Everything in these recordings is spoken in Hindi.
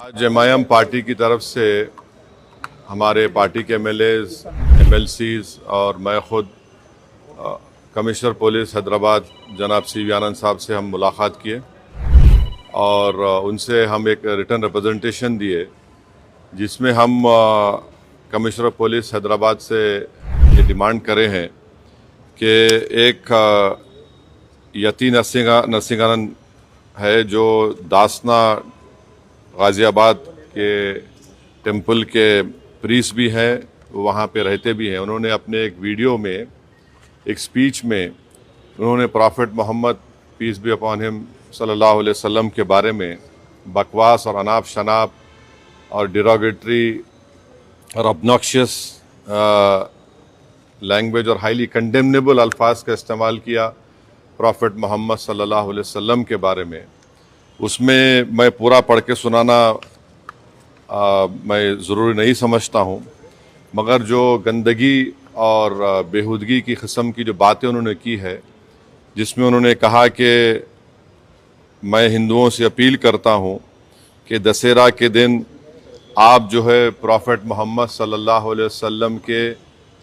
आज एमआईएम पार्टी की तरफ से हमारे पार्टी के एमएलएज, एमएलसीज और मैं खुद कमिश्नर पुलिस हैदराबाद जनाब सी वी आनंद साहब से हम मुलाकात किए और उनसे हम एक रिटर्न रिप्रेजेंटेशन दिए जिसमें हम कमिश्नर पुलिस हैदराबाद से ये डिमांड करे हैं कि एक यती नरसिंहानंद है जो दासना गाज़ियाबाद के टेंपल के प्रीस्ट भी हैं, वहाँ पे रहते भी हैं। उन्होंने अपने एक वीडियो में, एक स्पीच में उन्होंने prophet Muhammad peace be upon him सल्लल्लाहु अलैहि वसल्लम के बारे में बकवास और अनाप शनाप और डिरोगेटरी और ऑब्नॉक्शियस लैंग्वेज और हाईली कंडेमनेबल अल्फाज का इस्तेमाल किया प्रॉफिट मोहम्मद सल्लल्लाहु अलैहि वसल्लम के बारे में। उसमें मैं पूरा पढ़ के सुनाना मैं ज़रूरी नहीं समझता हूँ, मगर जो गंदगी और बेहूदगी की किस्म की जो बातें उन्होंने की है, जिसमें उन्होंने कहा कि मैं हिंदुओं से अपील करता हूँ कि दशहरा के दिन आप जो है प्रॉफिट मोहम्मद सल्लल्लाहु अलैहि वसल्लम के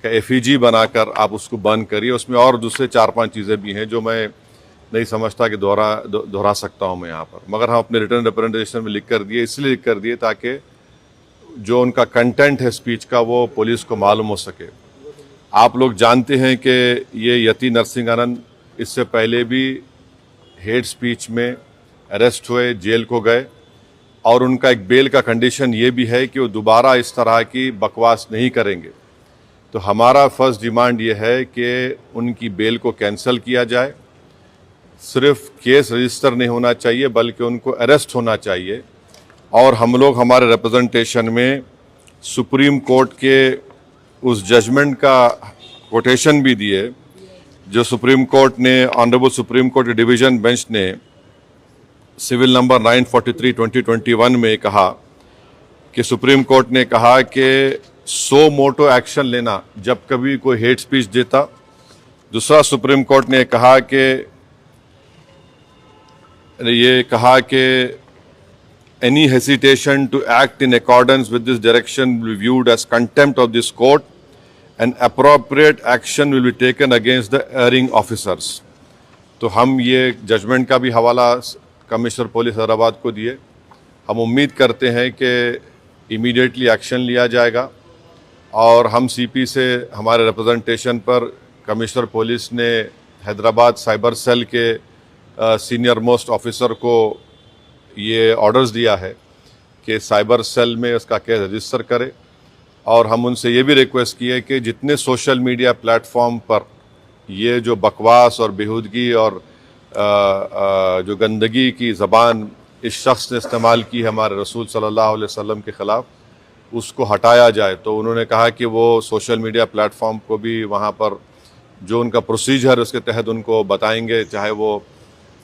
एफिजी बनाकर आप उसको बंद करिए। उसमें और दूसरे 4-5 चीज़ें भी हैं जो मैं नहीं समझता कि दोहरा सकता हूं मैं यहाँ पर, मगर हम अपने रिटर्न रिप्रेजेंटेशन में लिख कर दिए, इसलिए लिख कर दिए ताकि जो उनका कंटेंट है स्पीच का वो पुलिस को मालूम हो सके। आप लोग जानते हैं कि ये यती नरसिंहानंद इससे पहले भी हेट स्पीच में अरेस्ट हुए, जेल को गए और उनका एक बेल का कंडीशन ये भी है कि वो दोबारा इस तरह की बकवास नहीं करेंगे। तो हमारा फर्स्ट डिमांड ये है कि उनकी बेल को कैंसिल किया जाए। सिर्फ केस रजिस्टर नहीं होना चाहिए बल्कि उनको अरेस्ट होना चाहिए। और हम लोग हमारे रिप्रेजेंटेशन में सुप्रीम कोर्ट के उस जजमेंट का कोटेशन भी दिए जो सुप्रीम कोर्ट ने, honourable supreme court division bench ने सिविल नंबर 943/2021 में कहा कि सुप्रीम कोर्ट ने कहा कि सो मोटो एक्शन लेना जब कभी कोई हेट स्पीच देता। दूसरा, सुप्रीम कोर्ट ने कहा कि any hesitation to act in accordance with this direction will be viewed as contempt of this court and appropriate action will be taken against the erring officers. तो हम ये जजमेंट का भी हवाला कमिश्नर पुलिस हैदराबाद को दिए। हम उम्मीद करते हैं कि इमीडिएटली एक्शन लिया जाएगा और हम सीपी से हमारे रिप्रेजेंटेशन पर कमिश्नर पुलिस ने हैदराबाद साइबर सेल के सीनियर मोस्ट ऑफिसर को ये ऑर्डर्स दिया है कि साइबर सेल में उसका केस रजिस्टर करे। और हम उनसे ये भी रिक्वेस्ट की है कि जितने सोशल मीडिया प्लेटफॉर्म पर ये जो बकवास और बेहूदगी और जो गंदगी की ज़बान इस शख्स ने इस्तेमाल की है हमारे रसूल सल्लल्लाहु अलैहि वसल्लम के ख़िलाफ़, उसको हटाया जाए। तो उन्होंने कहा कि वो सोशल मीडिया प्लेटफॉर्म को भी वहाँ पर जो उनका प्रोसीजर है उसके तहत उनको बताएंगे, चाहे वो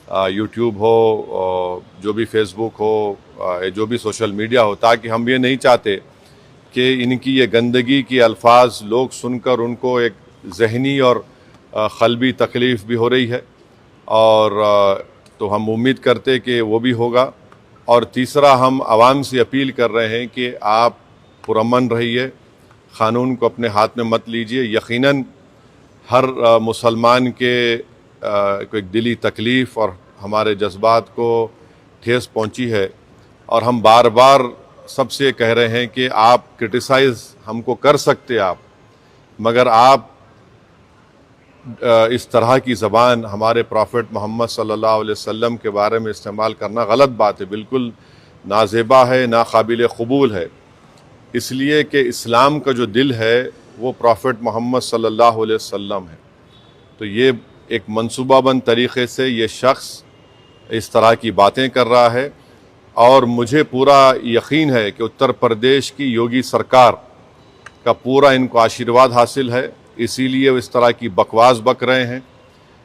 यूट्यूब हो, जो भी फेसबुक हो, जो भी सोशल मीडिया हो, ताकि हम ये नहीं चाहते कि इनकी ये गंदगी की अल्फाज लोग सुनकर उनको एक जहनी और क़ल्बी तकलीफ़ भी हो रही है। और तो हम उम्मीद करते कि वो भी होगा। और तीसरा, हम आवाम से अपील कर रहे हैं कि आप पुरअमन रहिए, क़ानून को अपने हाथ में मत लीजिए। यकीनन हर मुसलमान के को एक दिली तकलीफ़ और हमारे जज्बात को ठेस पहुंची है और हम बार बार सबसे कह रहे हैं कि आप क्रिटिसाइज़ हमको कर सकते आप, मगर आप इस तरह की ज़बान हमारे प्रॉफिट मोहम्मद सल्लल्लाहु अलैहि वसल्लम के बारे में इस्तेमाल करना गलत बात है, बिल्कुल नाज़ेबा है, नाकाबिल क़बूल है। इसलिए कि इस्लाम का जो दिल है वो प्रॉफिट मोहम्मद सल्लल्लाहु अलैहि वसल्लम है। तो ये एक मंसूबाबंद तरीक़े से ये शख्स इस तरह की बातें कर रहा है और मुझे पूरा यकीन है कि उत्तर प्रदेश की योगी सरकार का पूरा इनको आशीर्वाद हासिल है, इसीलिए वो इस तरह की बकवास बक रहे हैं।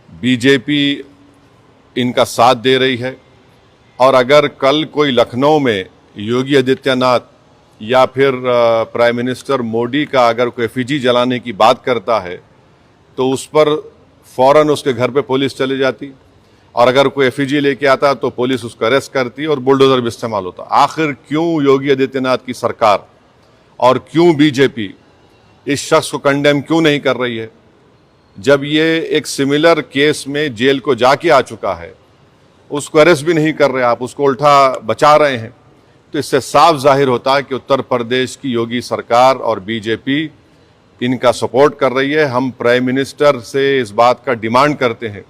बीजेपी इनका साथ दे रही है और अगर कल कोई लखनऊ में योगी आदित्यनाथ या फिर प्राइम मिनिस्टर मोदी का अगर कोई एफिजी जलाने की बात करता है तो उस पर फ़ौरन उसके घर पे पुलिस चली जाती। और अगर कोई एफईजी लेके आता तो पुलिस उसको अरेस्ट करती और बुलडोजर भी इस्तेमाल होता। आखिर क्यों योगी आदित्यनाथ की सरकार और क्यों बीजेपी इस शख्स को कंडेम क्यों नहीं कर रही है? जब ये एक सिमिलर केस में जेल को जाके आ चुका है, उसको अरेस्ट भी नहीं कर रहे आप, उसको उल्टा बचा रहे हैं। तो इससे साफ जाहिर होता है कि उत्तर प्रदेश की योगी सरकार और बीजेपी इनका सपोर्ट कर रही है। हम प्राइम मिनिस्टर से इस बात का डिमांड करते हैं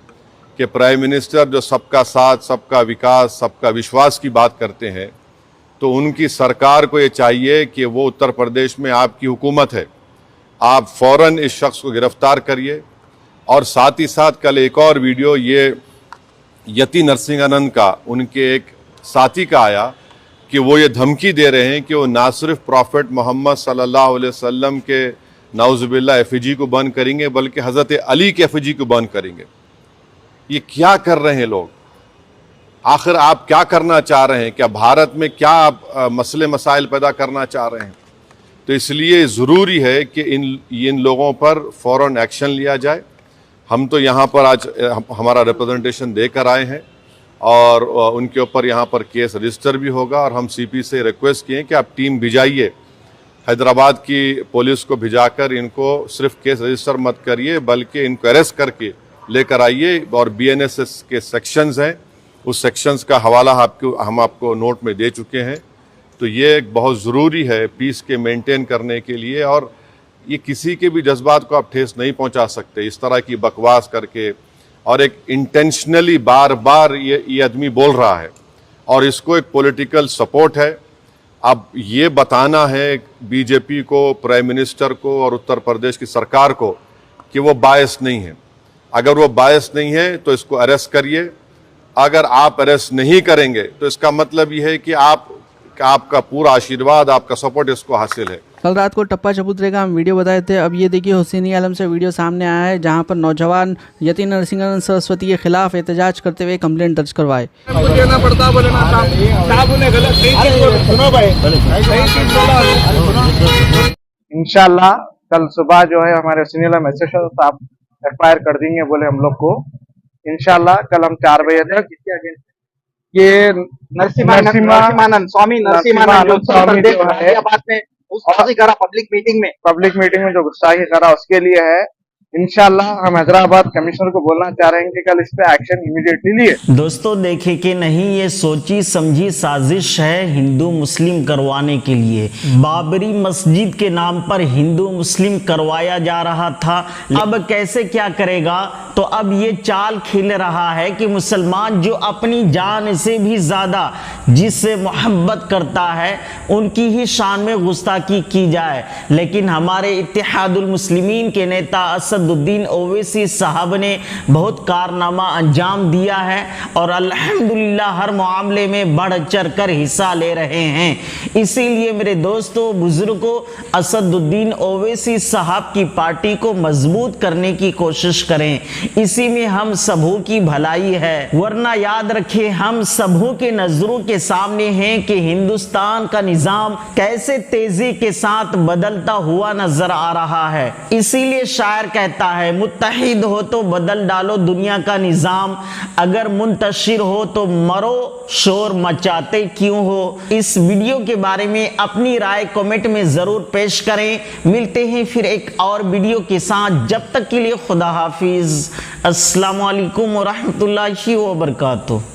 कि प्राइम मिनिस्टर जो सबका साथ, सबका विकास, सबका विश्वास की बात करते हैं, तो उनकी सरकार को ये चाहिए कि वो उत्तर प्रदेश में आपकी हुकूमत है, आप फौरन इस शख्स को गिरफ्तार करिए। और साथ ही साथ कल एक और वीडियो ये यति नरसिंहानंद का, उनके एक साथी का आया कि वो ये धमकी दे रहे हैं कि वो ना सिर्फ प्रॉफेट मोहम्मद सल्लल्लाहु अलैहि वसल्लम के नाउजुबिल्लाह एफईजी को बंद करेंगे बल्कि हज़रत अली के एफईजी को बंद करेंगे। ये क्या कर रहे हैं लोग? आखिर आप क्या करना चाह रहे हैं? क्या भारत में क्या आप मसले मसाइल पैदा करना चाह रहे हैं? तो इसलिए ज़रूरी है कि इन लोगों पर फ़ौरन एक्शन लिया जाए। हम तो यहाँ पर आज हमारा रिप्रेजेंटेशन देकर आए हैं और उनके ऊपर यहाँ पर केस रजिस्टर भी होगा। और हम सीपी से रिक्वेस्ट किए कि आप टीम भिजाइए, हैदराबाद की पुलिस को भिजाकर इनको सिर्फ केस रजिस्टर मत करिए बल्कि इनको अरेस्ट करके लेकर आइए। और बीएनएस के सेक्शंस हैं, उस सेक्शंस का हवाला हम आपको नोट में दे चुके हैं। तो ये बहुत ज़रूरी है पीस के मेंटेन करने के लिए। और ये किसी के भी जज्बात को आप ठेस नहीं पहुंचा सकते इस तरह की बकवास करके। और एक इंटेंशनली बार बार ये आदमी बोल रहा है और इसको एक पॉलिटिकल सपोर्ट है। अब ये बताना है बीजेपी को, प्राइम मिनिस्टर को और उत्तर प्रदेश की सरकार को कि वो बायस नहीं है। अगर वो बायस नहीं है तो इसको अरेस्ट करिए। अगर आप अरेस्ट नहीं करेंगे तो इसका मतलब ये है कि आपका पूरा आशीर्वाद, आपका सपोर्ट इसको हासिल है। कल रात को टप्पा चबूतरे का हम वीडियो बताए थे। अब ये देखिए हुसैनी आलम से वीडियो सामने आया है जहां पर नौजवान यति नरसिंहानंद सरस्वती के खिलाफ एहतजाज करते हुए कंप्लेंट दर्ज करवाए। इंशाल्लाह कल सुबह जो है हमारे हुसैनी आलम एसएचओ साहब एफआईआर कर देंगे बोले हम लोग को। इंशाल्लाह कल हम 4 बजे तक ये नरसिम्हानंद स्वामी नरसिम्हानंद में उस करा पब्लिक मीटिंग में जो गुस्ताखी करा उसके लिए है। इंशाल्लाह हम हैदराबाद कमिश्नर को बोलना चाह रहे हैं कि कल इस पे एक्शन इमीडिएटली लिए। दोस्तों देखे कि नहीं, ये सोची समझी साजिश है हिंदू मुस्लिम करवाने के लिए। बाबरी मस्जिद के नाम पर हिंदू मुस्लिम करवाया जा रहा था। अब कैसे क्या करेगा? तो अब ये चाल खेल रहा है कि मुसलमान जो अपनी जान से भी ज्यादा जिससे मोहब्बत करता है उनकी ही शान में गुस्ताखी की जाए। लेकिन हमारे इत्तेहादुल मुस्लिमीन के नेता असदुद्दीन ओवैसी साहब ने बहुत कारनामा अंजाम दिया है और अल्हम्दुलिल्लाह हर मामले में बढ़ चढ़ कर हिस्सा ले रहे हैं। इसीलिए मेरे दोस्तों बुजुर्गों, असदुद्दीन ओवैसी साहब की पार्टी को मजबूत करने की कोशिश करें। इसी में हम सबों की भलाई है। वरना याद रखें, हम सबों के नजरों के सामने हैं कि हिंदुस्तान का निजाम कैसे तेजी के साथ बदलता हुआ नजर आ रहा है। इसीलिए शायर कहता है, मुत्तहिद हो तो बदल डालो दुनिया का निजाम, अगर मुंतशिर हो तो मरो, शोर मचाते क्यों हो। इस वीडियो के बारे में अपनी राय कमेंट में जरूर पेश करें। मिलते हैं फिर एक और वीडियो के साथ। जब तक के लिए खुदा हाफिज। अस्सलामु अलैकुम व रहमतुल्लाहि व बरकातुहू।